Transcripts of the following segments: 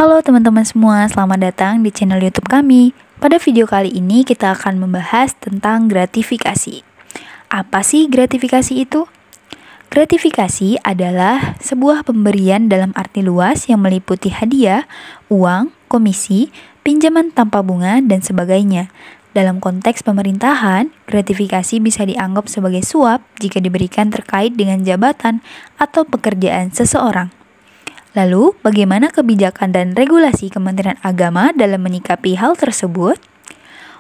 Halo teman-teman semua, selamat datang di channel YouTube kami. Pada video kali ini kita akan membahas tentang gratifikasi. Apa sih gratifikasi itu? Gratifikasi adalah sebuah pemberian dalam arti luas yang meliputi hadiah, uang, komisi, pinjaman tanpa bunga, dan sebagainya. Dalam konteks pemerintahan, gratifikasi bisa dianggap sebagai suap jika diberikan terkait dengan jabatan atau pekerjaan seseorang. Lalu, bagaimana kebijakan dan regulasi Kementerian Agama dalam menyikapi hal tersebut?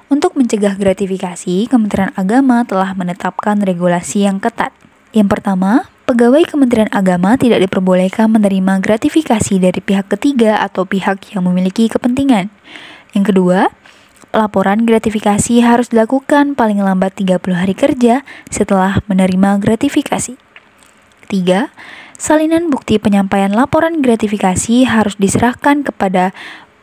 Untuk mencegah gratifikasi, Kementerian Agama telah menetapkan regulasi yang ketat. Yang pertama, pegawai Kementerian Agama tidak diperbolehkan menerima gratifikasi dari pihak ketiga atau pihak yang memiliki kepentingan. Yang kedua, pelaporan gratifikasi harus dilakukan paling lambat 30 hari kerja setelah menerima gratifikasi. Ketiga, salinan bukti penyampaian laporan gratifikasi harus diserahkan kepada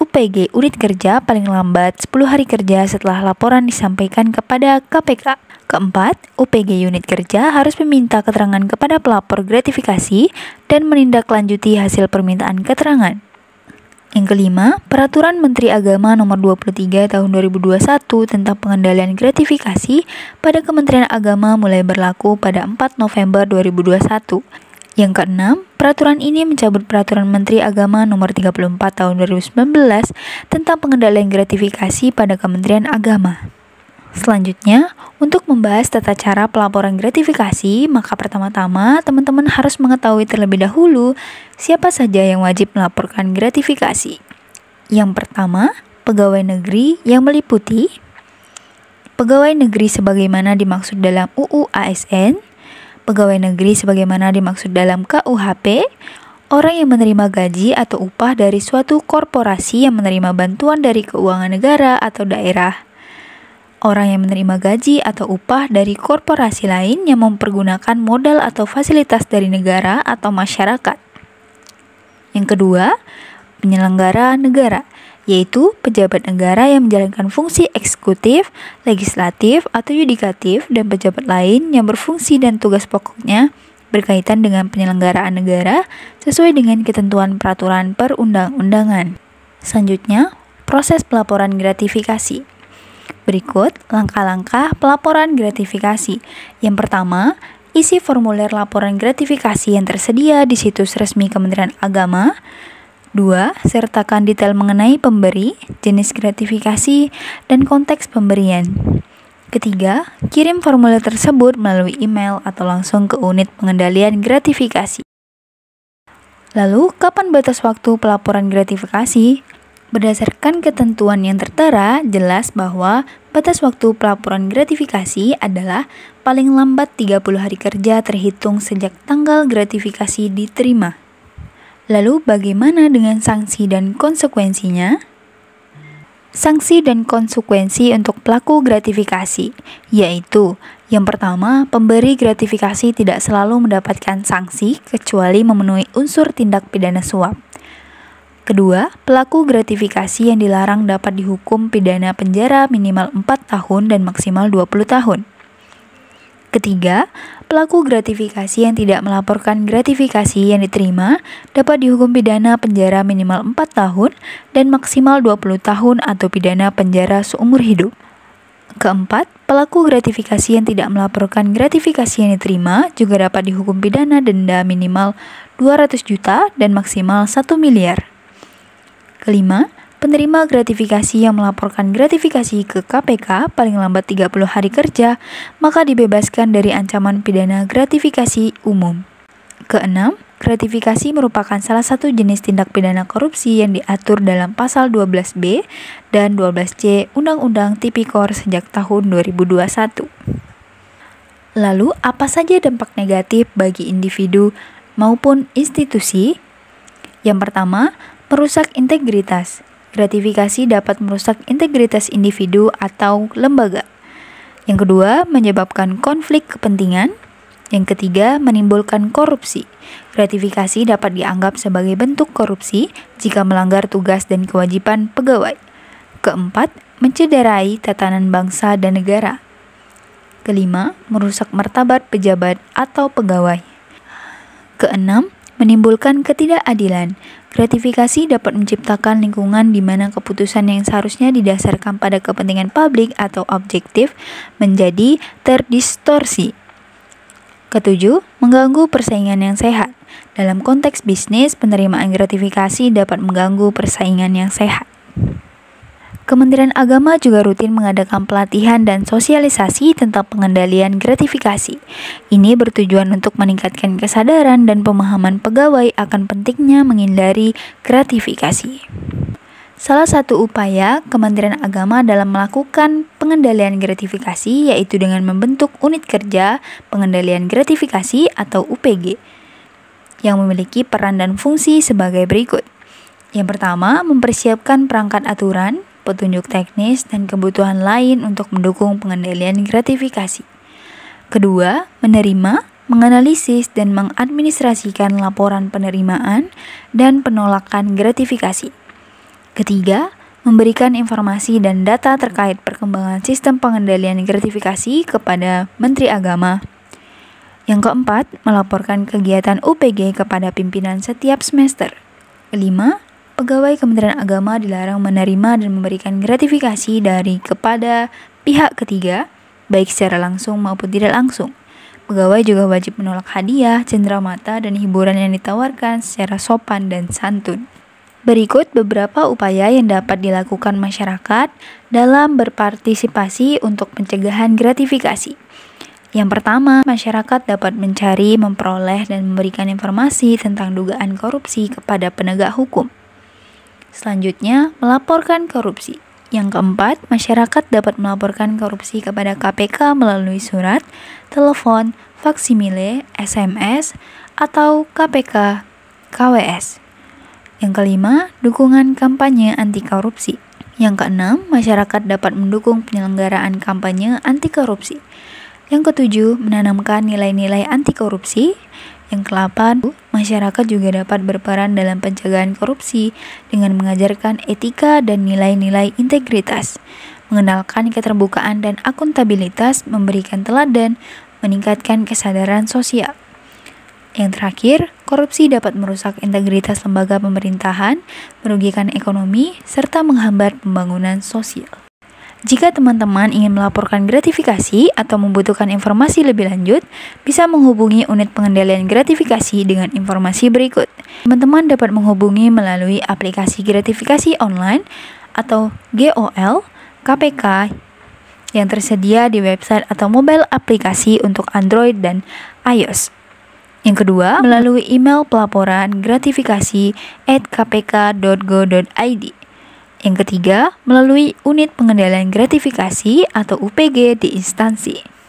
UPG unit kerja paling lambat 10 hari kerja setelah laporan disampaikan kepada KPK. Keempat, UPG unit kerja harus meminta keterangan kepada pelapor gratifikasi dan menindaklanjuti hasil permintaan keterangan. Yang kelima, Peraturan Menteri Agama Nomor 23 Tahun 2021 tentang pengendalian gratifikasi pada Kementerian Agama mulai berlaku pada 4 November 2021. Yang keenam, peraturan ini mencabut Peraturan Menteri Agama Nomor 34 Tahun 2019 tentang pengendalian gratifikasi pada Kementerian Agama. Selanjutnya, untuk membahas tata cara pelaporan gratifikasi, maka pertama-tama teman-teman harus mengetahui terlebih dahulu siapa saja yang wajib melaporkan gratifikasi. Yang pertama, pegawai negeri yang meliputi pegawai negeri sebagaimana dimaksud dalam UU ASN, pegawai negeri sebagaimana dimaksud dalam KUHP, orang yang menerima gaji atau upah dari suatu korporasi yang menerima bantuan dari keuangan negara atau daerah, orang yang menerima gaji atau upah dari korporasi lain yang mempergunakan modal atau fasilitas dari negara atau masyarakat. Yang kedua, penyelenggara negara, yaitu pejabat negara yang menjalankan fungsi eksekutif, legislatif, atau yudikatif, dan pejabat lain yang berfungsi dan tugas pokoknya berkaitan dengan penyelenggaraan negara sesuai dengan ketentuan peraturan perundang-undangan. Selanjutnya, proses pelaporan gratifikasi. Berikut langkah-langkah pelaporan gratifikasi. Yang pertama, isi formulir laporan gratifikasi yang tersedia di situs resmi Kementerian Agama. 2. Sertakan detail mengenai pemberi, jenis gratifikasi, dan konteks pemberian. Ketiga, kirim formulir tersebut melalui email atau langsung ke unit pengendalian gratifikasi. Lalu, kapan batas waktu pelaporan gratifikasi? Berdasarkan ketentuan yang tertera, jelas bahwa batas waktu pelaporan gratifikasi adalah paling lambat 30 hari kerja terhitung sejak tanggal gratifikasi diterima. Lalu bagaimana dengan sanksi dan konsekuensinya? Sanksi dan konsekuensi untuk pelaku gratifikasi, yaitu yang pertama, pemberi gratifikasi tidak selalu mendapatkan sanksi kecuali memenuhi unsur tindak pidana suap. Kedua, pelaku gratifikasi yang dilarang dapat dihukum pidana penjara minimal 4 tahun dan maksimal 20 tahun. Ketiga, pelaku gratifikasi yang tidak melaporkan gratifikasi yang diterima dapat dihukum pidana penjara minimal 4 tahun dan maksimal 20 tahun atau pidana penjara seumur hidup. Keempat, pelaku gratifikasi yang tidak melaporkan gratifikasi yang diterima juga dapat dihukum pidana denda minimal 200 juta dan maksimal 1 miliar. Kelima, penerima gratifikasi yang melaporkan gratifikasi ke KPK paling lambat 30 hari kerja, maka dibebaskan dari ancaman pidana gratifikasi umum. Keenam, gratifikasi merupakan salah satu jenis tindak pidana korupsi yang diatur dalam pasal 12B dan 12C Undang-Undang Tipikor sejak tahun 2021. Lalu, apa saja dampak negatif bagi individu maupun institusi? Yang pertama, merusak integritas. Gratifikasi dapat merusak integritas individu atau lembaga. Yang kedua, menyebabkan konflik kepentingan. Yang ketiga, menimbulkan korupsi. Gratifikasi dapat dianggap sebagai bentuk korupsi jika melanggar tugas dan kewajiban pegawai. Keempat, mencederai tatanan bangsa dan negara. Kelima, merusak martabat pejabat atau pegawai. Keenam, menimbulkan ketidakadilan. Gratifikasi dapat menciptakan lingkungan di mana keputusan yang seharusnya didasarkan pada kepentingan publik atau objektif menjadi terdistorsi. Ketujuh, mengganggu persaingan yang sehat. Dalam konteks bisnis, penerimaan gratifikasi dapat mengganggu persaingan yang sehat. Kementerian Agama juga rutin mengadakan pelatihan dan sosialisasi tentang pengendalian gratifikasi. Ini bertujuan untuk meningkatkan kesadaran dan pemahaman pegawai akan pentingnya menghindari gratifikasi. Salah satu upaya Kementerian Agama dalam melakukan pengendalian gratifikasi yaitu dengan membentuk unit kerja pengendalian gratifikasi atau UPG yang memiliki peran dan fungsi sebagai berikut. Yang pertama, mempersiapkan perangkat aturan, petunjuk teknis, dan kebutuhan lain untuk mendukung pengendalian gratifikasi. Kedua, menerima, menganalisis, dan mengadministrasikan laporan penerimaan dan penolakan gratifikasi. Ketiga, memberikan informasi dan data terkait perkembangan sistem pengendalian gratifikasi kepada Menteri Agama. Yang keempat, melaporkan kegiatan UPG kepada pimpinan setiap semester. Kelima, pegawai Kementerian Agama dilarang menerima dan memberikan gratifikasi kepada pihak ketiga, baik secara langsung maupun tidak langsung. Pegawai juga wajib menolak hadiah, cenderamata, dan hiburan yang ditawarkan secara sopan dan santun. Berikut beberapa upaya yang dapat dilakukan masyarakat dalam berpartisipasi untuk pencegahan gratifikasi. Yang pertama, masyarakat dapat mencari, memperoleh, dan memberikan informasi tentang dugaan korupsi kepada penegak hukum. Selanjutnya, melaporkan korupsi. Yang keempat, masyarakat dapat melaporkan korupsi kepada KPK melalui surat, telepon, faksimile, SMS, atau KPK KWS. Yang kelima, dukungan kampanye anti korupsi. Yang keenam, masyarakat dapat mendukung penyelenggaraan kampanye anti korupsi. Yang ketujuh, menanamkan nilai-nilai anti korupsi. Yang ke-8, masyarakat juga dapat berperan dalam pencegahan korupsi dengan mengajarkan etika dan nilai-nilai integritas, mengenalkan keterbukaan dan akuntabilitas, memberikan teladan, meningkatkan kesadaran sosial. Yang terakhir, korupsi dapat merusak integritas lembaga pemerintahan, merugikan ekonomi, serta menghambat pembangunan sosial. Jika teman-teman ingin melaporkan gratifikasi atau membutuhkan informasi lebih lanjut, bisa menghubungi unit pengendalian gratifikasi dengan informasi berikut. Teman-teman dapat menghubungi melalui aplikasi gratifikasi online atau GOL KPK yang tersedia di website atau mobile aplikasi untuk Android dan iOS. Yang kedua, melalui email pelaporan gratifikasi@kpk.go.id. Yang ketiga, melalui unit pengendalian gratifikasi atau UPG di instansi.